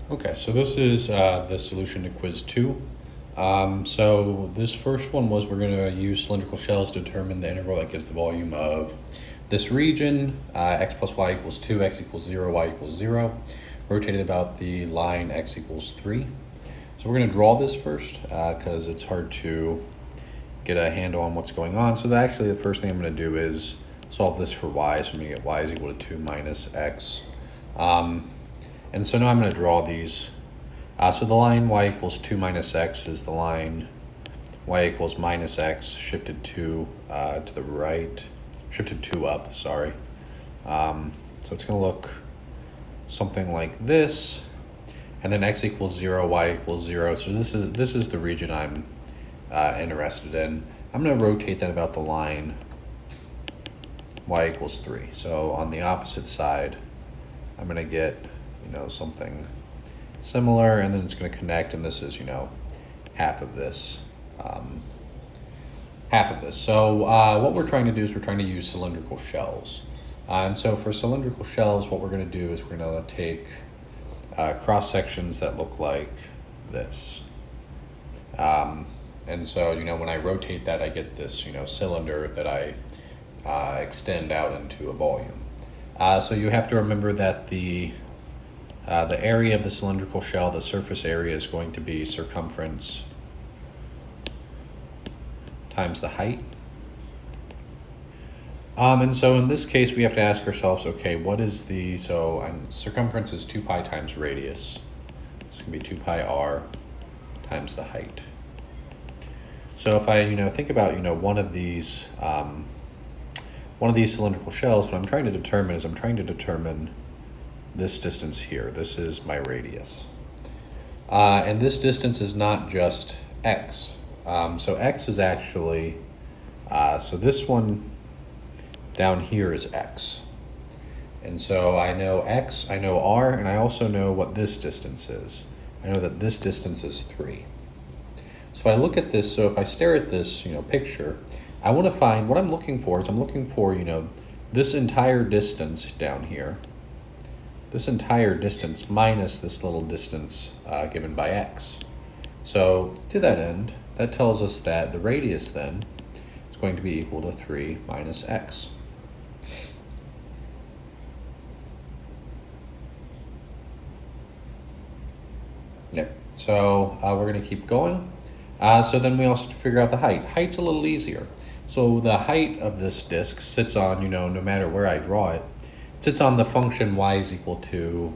Okay, so this is the solution to quiz 2. So this first one was we're going to use cylindrical shells to determine the integral that gives the volume of this region, x plus y equals 2, x equals 0, y equals 0, rotated about the line x equals 3. So we're going to draw this first because it's hard to get a handle on what's going on. So actually the first thing I'm going to do is solve this for y. So I'm going to get y is equal to 2 minus x. And so now I'm going to draw these. So the line y equals 2 minus x is the line y equals minus x shifted 2 to the right, shifted 2 up, sorry. So it's going to look something like this. And then x equals 0, y equals 0. So this is the region I'm interested in. I'm going to rotate that about the line y equals 3. So on the opposite side, I'm going to get something similar, and then it's going to connect, and this is half of this. So what we're trying to do is we're trying to use cylindrical shells. And so for cylindrical shells, what we're going to do is we're going to take cross sections that look like this. And so when I rotate that, I get this cylinder that I extend out into a volume. So you have to remember that the area of the cylindrical shell, the surface area, is going to be circumference times the height. And so in this case, we have to ask ourselves, okay, what is circumference is 2 pi times radius. It's going to be 2 pi r times the height. So if I think about one of these cylindrical shells, what I'm trying to determine is this distance here. This is my radius. And this distance is not just x. So x is actually, so this one down here is x. And so I know x, I know r, and I also know what this distance is. I know that this distance is 3. So if I look at this, so if I stare at this picture, I want to find, what I'm looking for this entire distance down here, this entire distance minus this little distance given by x. So to that end, that tells us that the radius then is going to be equal to 3 minus x. Yep. So we're going to keep going. So then we also have to figure out the height. Height's a little easier. So the height of this disk sits on, no matter where I draw it, sits on the function y is equal to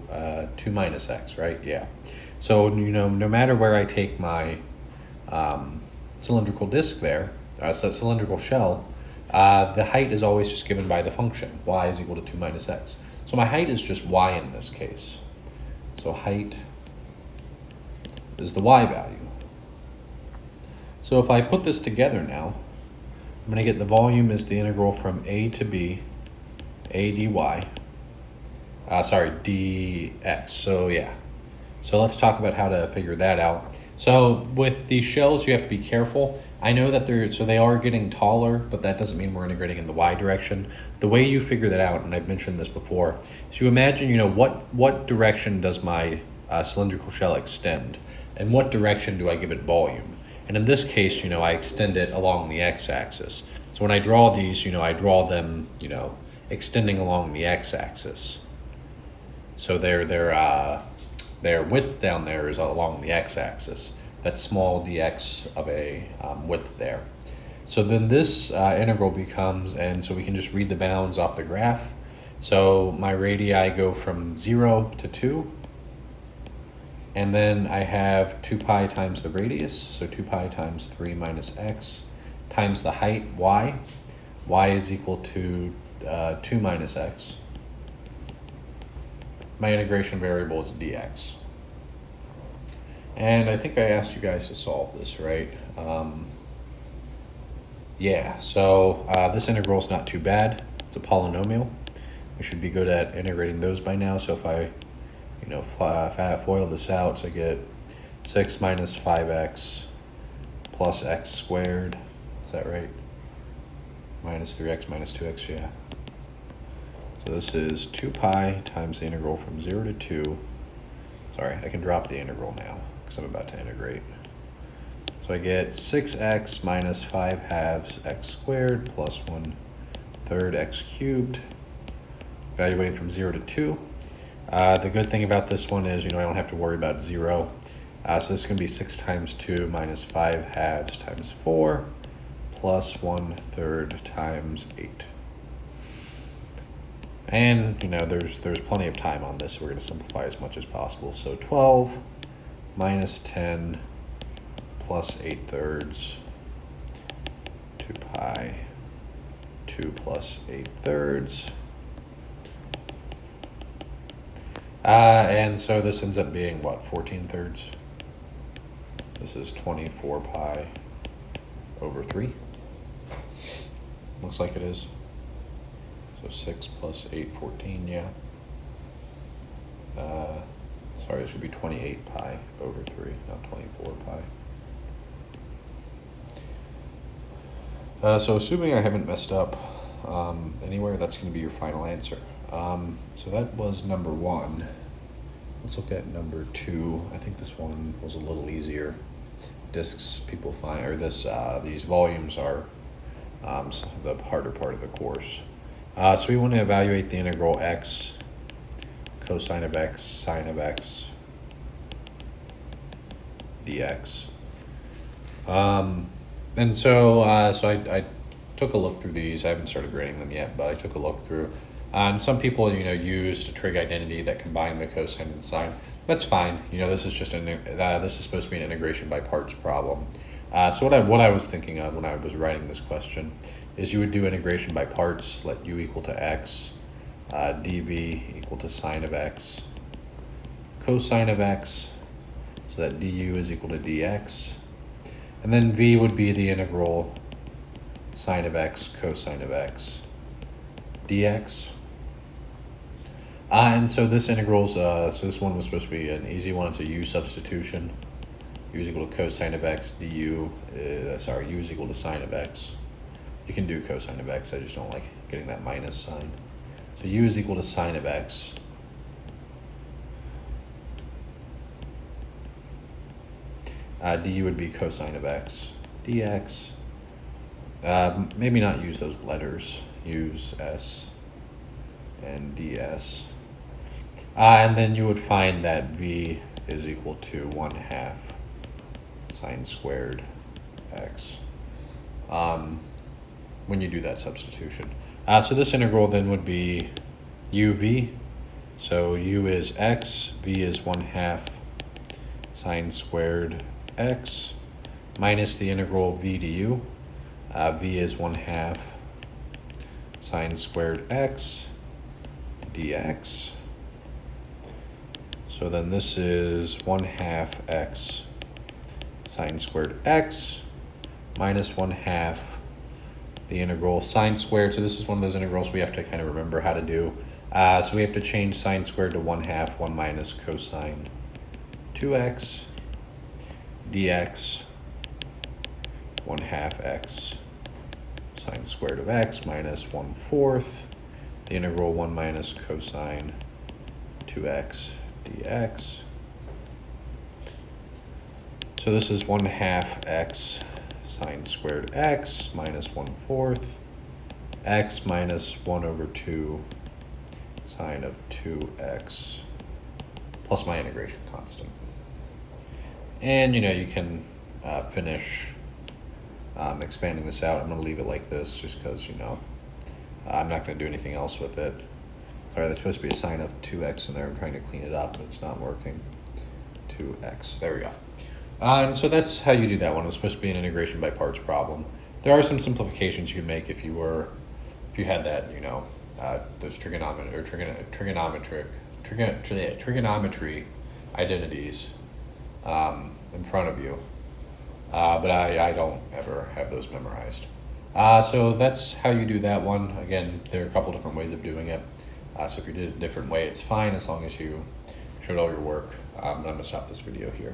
2 minus x, right? Yeah. So, no matter where I take my cylindrical disk there, so cylindrical shell, the height is always just given by the function, y is equal to 2 minus x. So my height is just y in this case. So height is the y value. So if I put this together now, I'm going to get the volume is the integral from a to b, a dy, dx. So yeah. So let's talk about how to figure that out. So with these shells, you have to be careful. I know that they are getting taller, but that doesn't mean we're integrating in the y direction. The way you figure that out, and I've mentioned this before, is you imagine, what direction does my cylindrical shell extend, and what direction do I give it volume? And in this case, I extend it along the x-axis. So when I draw these, I draw them, extending along the x-axis. So their width down there is along the x-axis. That's small dx of a width there. So then this integral becomes, and so we can just read the bounds off the graph. So my radii go from 0 to 2. And then I have 2 pi times the radius, so 2 pi times 3 minus x, times the height, y. Y is equal to 2 minus x. My integration variable is dx. And I think I asked you guys to solve this, right? Yeah, so this integral is not too bad. It's a polynomial. We should be good at integrating those by now. So if I if I FOIL this out, so I get 6 minus 5x plus x squared. Is that right? Minus 3x minus 2x, yeah. So this is 2 pi times the integral from 0 to 2 Sorry, I can drop the integral now because I'm about to integrate. So I get 6x minus 5 halves x squared plus 1/3 x cubed, evaluating from 0 to 2. The good thing about this one is, I don't have to worry about 0. So this is going to be 6 times 2 minus 5 halves times 4 plus 1/3 times 8. And, there's plenty of time on this, so we're going to simplify as much as possible. So 12 minus 10 plus 8/3, 2 pi, 2 plus 8/3. And so this ends up being, what, 14/3? This is 24 pi over 3. Looks like it is. So 6 plus 8, 14, yeah. Sorry, this would be 28 pi over 3, not 24 pi. So assuming I haven't messed up anywhere, that's going to be your final answer. So that was number 1. Let's look at number 2. I think this one was a little easier. Discs people find, or these volumes are the harder part of the course. So we want to evaluate the integral x, cosine of x, sine of x, dx. And so I took a look through these. I haven't started grading them yet, but I took a look through. And some people, used a trig identity that combined the cosine and sine. That's fine. This is just this is supposed to be an integration by parts problem. So what I was thinking of when I was writing this question is you would do integration by parts, let u equal to x, dv equal to sine of x, cosine of x, so that du is equal to dx, and then v would be the integral sine of x, cosine of x, dx. And so this integrals, so this one was supposed to be an easy one. It's a u substitution. U is equal to cosine of x, du, u is equal to sine of x. You can do cosine of x, I just don't like getting that minus sign. So u is equal to sine of x. Du would be cosine of x. dx, maybe not use those letters, use s and ds. And then you would find that v is equal to 1/2 sine squared x when you do that substitution. So this integral then would be uv. So u is x, v is 1/2 sine squared x, minus the integral v du. V is 1/2 sine squared x dx. So then this is 1/2 x sine squared x minus 1/2 the integral sine squared. So this is one of those integrals we have to kind of remember how to do. So we have to change sine squared to 1/2, 1 minus cosine 2x dx, 1/2 x sine squared of x minus 1/4 the integral 1 minus cosine 2x dx. So this is 1/2 x sine squared x minus 1/4 x minus 1/2 sine of 2x plus my integration constant. And you can finish expanding this out. I'm going to leave it like this just because I'm not going to do anything else with it. Sorry, that's supposed to be a sine of 2x in there. I'm trying to clean it up, but it's not working. 2x. There we go. And so that's how you do that one. It's supposed to be an integration by parts problem. There are some simplifications you can make if you had that, those trigonometry identities in front of you. But I don't ever have those memorized. So that's how you do that one. Again, there are a couple different ways of doing it. So if you did it a different way, it's fine as long as you showed all your work. I'm going to stop this video here.